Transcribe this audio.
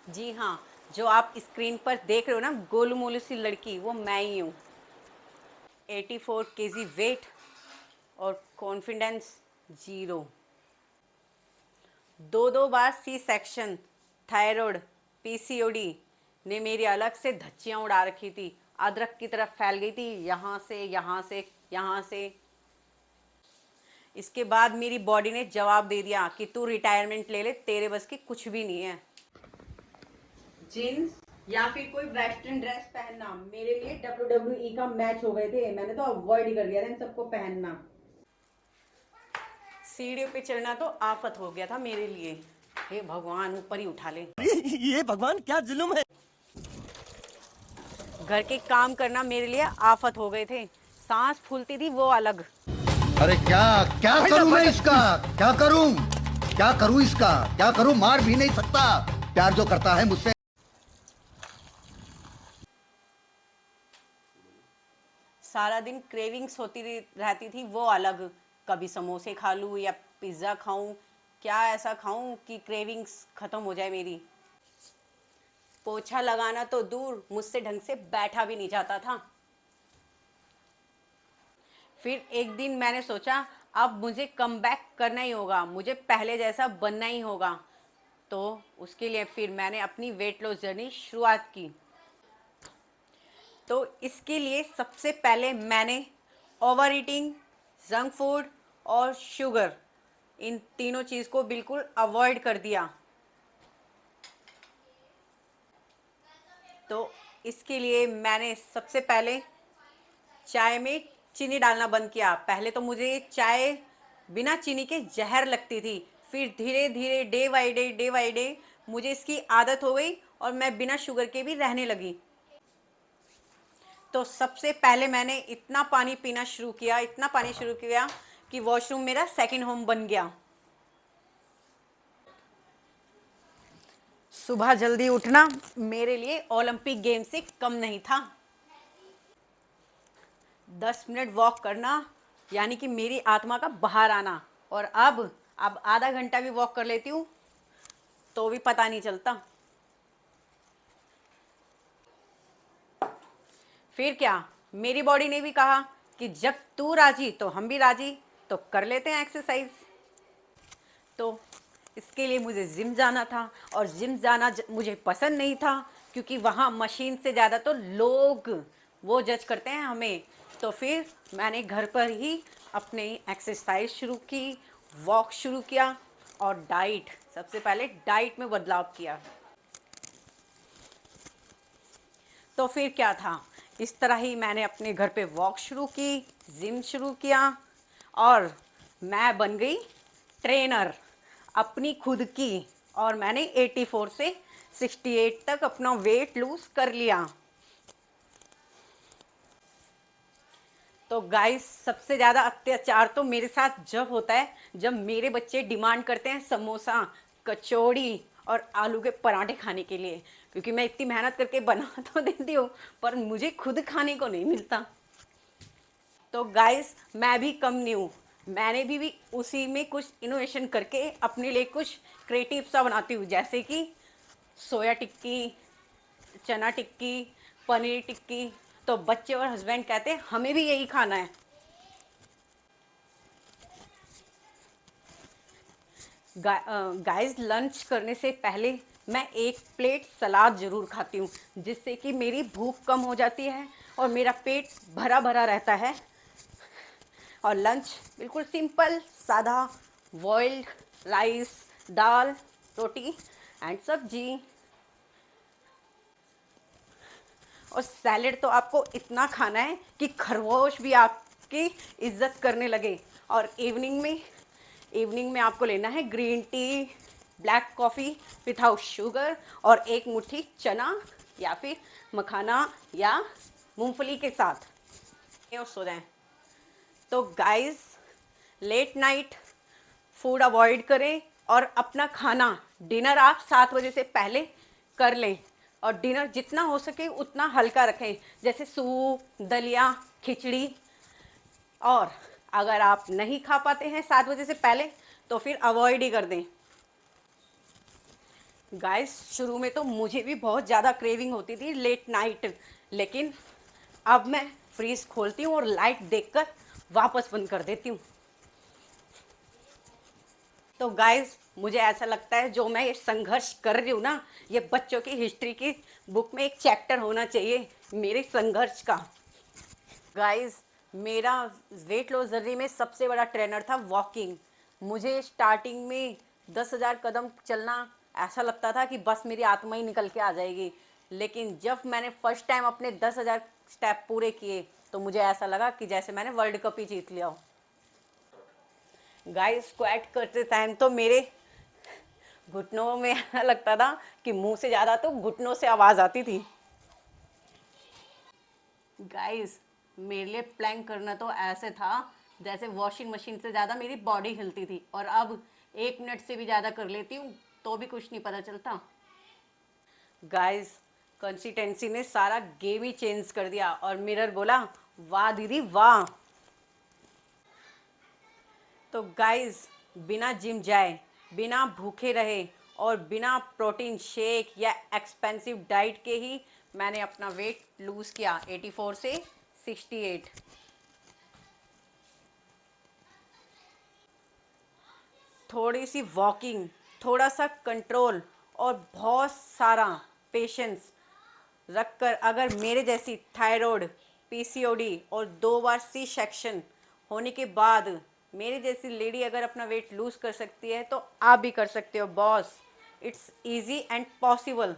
जी हाँ, जो आप स्क्रीन पर देख रहे हो ना गोलू मोलू सी लड़की, वो मैं ही हूँ। 84 केजी वेट और कॉन्फिडेंस जीरो। दो दो बार सी सेक्शन, थायराइड, पीसीओडी ने मेरी अलग से धज्जियाँ उड़ा रखी थी। अदरक की तरफ फैल गई थी, यहाँ से यहाँ से यहाँ से। इसके बाद मेरी बॉडी ने जवाब दे दिया कि तू रिटायरमेंट ले ले, तेरे बस की कुछ भी नहीं है। जीन्स या फिर कोई वेस्टर्न ड्रेस पहनना मेरे लिए WWE का मैच हो गए थे। मैंने तो अवॉइड ही कर दिया था इन सबको पहनना। सीढ़ियों पे चढ़ना तो आफत हो गया था मेरे लिए। हे भगवान, ऊपर ही उठा ले। ये भगवान क्या जुल्म है। घर के काम करना मेरे लिए आफत हो गए थे। सांस फूलती थी वो अलग। अरे क्या क्या करूं मैं इसका? क्या करूं इसका? क्या करूं? मार भी नहीं सकता। प्यार जो करता है मुझसे। सारा दिन क्रेविंग्स होती रहती थी वो अलग। कभी समोसे खा लूँ या पिज़्ज़ा खाऊं। क्या ऐसा खाऊं कि क्रेविंग्स ख़त्म हो जाए मेरी। पोछा लगाना तो दूर, मुझसे ढंग से बैठा भी नहीं जाता था। फिर एक दिन मैंने सोचा अब मुझे कम बैक करना ही होगा, मुझे पहले जैसा बनना ही होगा। तो उसके लिए फिर मैंने अपनी वेट लॉस जर्नी शुरुआत की। तो इसके लिए सबसे पहले मैंने ओवर ईटिंग, जंक फूड और शुगर, इन तीनों चीज़ को बिल्कुल अवॉइड कर दिया। तो इसके लिए मैंने सबसे पहले चाय में चीनी डालना बंद किया। पहले तो मुझे चाय बिना चीनी के जहर लगती थी। फिर धीरे धीरे डे बाई डे मुझे इसकी आदत हो गई और मैं बिना शुगर के भी रहने लगी। तो सबसे पहले मैंने इतना पानी पीना शुरू किया, इतना पानी शुरू किया कि वॉशरूम मेरा सेकंड होम बन गया। सुबह जल्दी उठना मेरे लिए ओलंपिक गेम से कम नहीं था। 10 मिनट वॉक करना यानी कि मेरी आत्मा का बाहर आना। और अब आधा घंटा भी वॉक कर लेती हूँ तो भी पता नहीं चलता। फिर क्या, मेरी बॉडी ने भी कहा कि जब तू राजी तो हम भी राजी, तो कर लेते हैं एक्सरसाइज। तो इसके लिए मुझे जिम जाना था और जिम जाना मुझे पसंद नहीं था, क्योंकि वहाँ मशीन से ज़्यादा तो लोग वो जज करते हैं हमें। तो फिर मैंने घर पर ही अपने एक्सरसाइज शुरू की, वॉक शुरू किया और डाइट, सबसे पहले डाइट में बदलाव किया। तो फिर क्या था, इस तरह ही मैंने अपने घर पे वॉक शुरू की, जिम शुरू किया और मैं बन गई ट्रेनर अपनी खुद की। और मैंने 84 से 68 तक अपना वेट लूज कर लिया। तो गाइस, सबसे ज़्यादा अत्याचार तो मेरे साथ जब होता है जब मेरे बच्चे डिमांड करते हैं समोसा, कचौड़ी और आलू के पराठे खाने के लिए, क्योंकि मैं इतनी मेहनत करके बना तो देती हूँ पर मुझे खुद खाने को नहीं मिलता। तो गाइस, मैं भी कम नहीं हूँ। मैंने भी उसी में कुछ इनोवेशन करके अपने लिए कुछ क्रिएटिव सा बनाती हूँ, जैसे कि सोया टिक्की, चना टिक्की, पनीर टिक्की। तो बच्चे और हस्बैंड कहते हैं हमें भी यही खाना है। गाइस, लंच करने से पहले मैं एक प्लेट सलाद ज़रूर खाती हूँ, जिससे कि मेरी भूख कम हो जाती है और मेरा पेट भरा भरा रहता है। और लंच बिल्कुल सिंपल सादा, boiled rice, dal, roti and सब्जी। और सैलेड तो आपको इतना खाना है कि खरगोश भी आपकी इज्जत करने लगे। और इवनिंग में आपको लेना है green tea, black coffee without sugar और एक मुट्ठी चना या फिर मखाना या मूंगफली के साथ, और सो जाएं। तो guys, late night food avoid करें और अपना खाना, डिनर आप 7 बजे से पहले कर लें। और डिनर जितना हो सके उतना हल्का रखें, जैसे सूप, दलिया, खिचड़ी। और अगर आप नहीं खा पाते हैं 7 बजे से पहले तो फिर अवॉइड ही कर दें। गाइस शुरू में तो मुझे भी बहुत ज़्यादा क्रेविंग होती थी लेट नाइट, लेकिन अब मैं फ्रीज खोलती हूँ और लाइट देखकर वापस बंद कर देती हूँ। तो गाइस मुझे ऐसा लगता है जो मैं ये संघर्ष कर रही हूँ ना, ये बच्चों की हिस्ट्री की बुक में एक चैप्टर होना चाहिए मेरे संघर्ष का। गाइस मेरा वेट लॉस जर्नी में सबसे बड़ा ट्रेनर था वॉकिंग। मुझे स्टार्टिंग में 10,000 कदम चलना ऐसा लगता था कि बस मेरी आत्मा ही निकल के आ जाएगी, लेकिन जब मैंने फर्स्ट टाइम अपने 10,000 स्टेप पूरे किए तो मुझे ऐसा लगा कि जैसे मैंने वर्ल्ड कप ही जीत लिया हो। गाइस स्क्वाट करते टाइम तो मेरे घुटनों में ऐसा लगता था कि मुंह से ज़्यादा तो घुटनों से आवाज़ आती थी। गाइस मेरे लिए प्लैंक करना तो ऐसे था जैसे वॉशिंग मशीन से ज़्यादा मेरी बॉडी हिलती थी, और अब 1 मिनट से भी ज़्यादा कर लेती हूँ तो भी कुछ नहीं पता चलता। गाइस कंसिस्टेंसी ने सारा गेम ही चेंज कर दिया और मिरर बोला वाह दीदी वाह। तो गाइस बिना जिम जाए, बिना भूखे रहे और बिना प्रोटीन शेक या एक्सपेंसिव डाइट के ही मैंने अपना वेट लूज़ किया 84 से 68। थोड़ी सी वॉकिंग, थोड़ा सा कंट्रोल और बहुत सारा पेशेंस रखकर अगर मेरे जैसी थायराइड, पीसीओडी और 2 बार सी सेक्शन होने के बाद मेरी जैसी लेडी अगर अपना वेट लूज कर सकती है तो आप भी कर सकते हो boss. It's easy and possible.